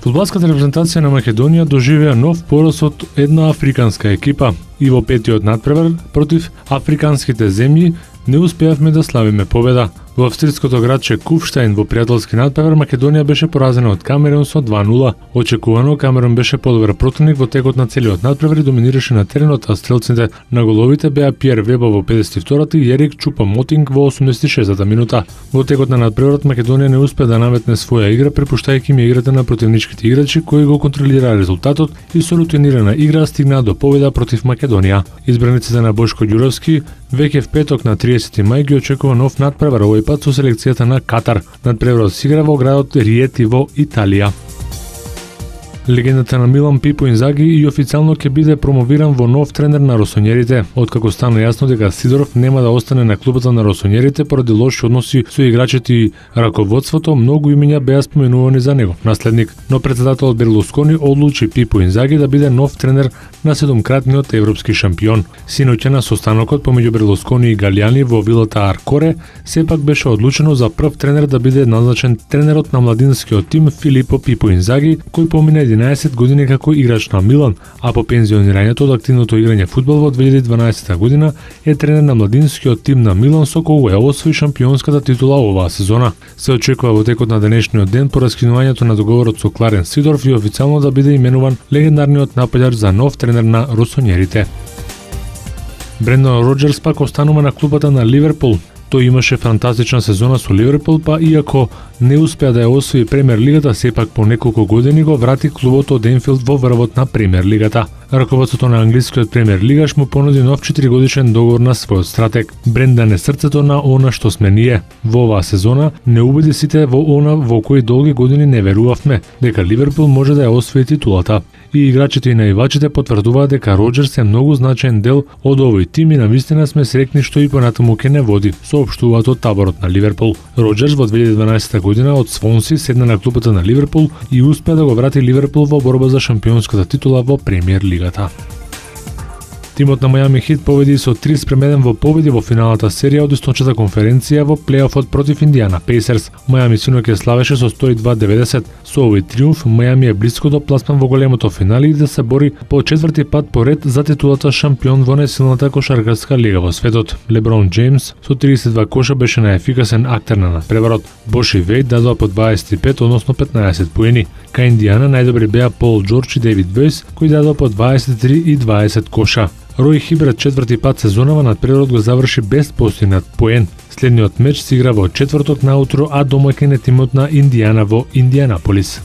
Фудбалската репрезентација на Македонија доживеа нов пораз од една африканска екипа и во петиот надпревар против африканските земји не успеавме да славиме победа. Во австриското градче Куфштајн во пријателски надпревар Македонија беше поразена од Камерун со 2:0. Очекувано Камерун беше подобар противник во текот на целиот надпревар и доминираше на теренот, а стрелците на головите беа Пиер Веба во 52-та и Ерик Чупа-Мотинг во 86-та минута. Во текот на надпреварот Македонија не успеа да наметне своја игра, препуштајќи ми играта на противничките играчи кои го контролираа резултатот и со рутинирана игра стигнаа до победа против Македонија. Избраниците на Бошко Ѓуровски веќе в петок на 30 мај ги очекува нов надпревар, овој пат со селекцијата на Катар. Надпреварот се игра во градот Риети во Италија. Легендата на Милан Пипо Инзаги и официјално ќе биде промовиран во нов тренер на росонерите, откако стана јасно дека Сидоров нема да остане на клубата на росонерите поради лоши односи со играчите и раководството. Многу имиња беа споменувани за негов наследник, но председателот Берлускони одлучи Пипо Инзаги да биде нов тренер на седумкратниот европски шампион. Синоќа на состанокот помеѓу Берлускони и Галјани во вилата Аркоре сепак беше одлучено за прв тренер да биде назначен тренерот на младинскиот тим Филипо Пипо Инзаги, кој помина 11 години како играч на Милан, а по пензионирањето од активното играње фудбал во 2012 година е тренер на младинскиот тим на Милан со кој ја освои шампионската титула оваа сезона. Се очекува во текот на денешниот ден по раскинувањето на договорот со Кларен Сидоров и официјално да биде именуван легендарниот нападач за нов тренер на росонерите. Брендан Роџерс пак останува на клубата на Ливерпул. Тој имаше фантастична сезона со Ливерпул, па иако не успеа да ја освои Премиер лигата, сепак по неколку години го врати клубот од Енфилд во врвот на Премиер лигата. Раководството на англискиот Премиер лигаш му понуди нов 4-годишен договор на својот стратег. Брендан е срцето на она што сме ние. Во оваа сезона не убеди сите во она во кои долги години не верувавме, дека Ливерпул може да ја освои титулата. И играчите и наивачите потврдуваат дека Роџерс е многу значаен дел од овој тим и навистина сме среќни што и понатаму ќе не води, соопштуваат од таборот на Ливерпул. Роџерс во 2012 година од Свонси седна на клубата на Ливерпул и успеа да го врати Ливерпул во борба за шампионската титула во Премиер лигата. Тимот на Мајами Хит победи со 3:1 во победи во финалната серија од источната конференција во плејофот против Индиана Пейсерс. Мајами синоќа славеше со 102-90. Со овој триумф Мајами е блиско до пласман во големото финале и да се бори по четврти пат поред за титулата шампион во најсилната кошаркарска лига во светот. Леброн Џејмс со 32 коша беше најефикасен актер на надпреварот. Бош и Вејд дадоа по 25, односно 15 поени. Кај Индиана најдобри беа Пол Џорџ и Дейвид Вејс, кои дадоа по 23 и 20 коша. Рој Хибрид четврти пат сезонава надпреварот го заврши без постигнат поен. Следниот меч се игра во четврток наутро, а домаќин е тимот на Индиана во Индианаполис.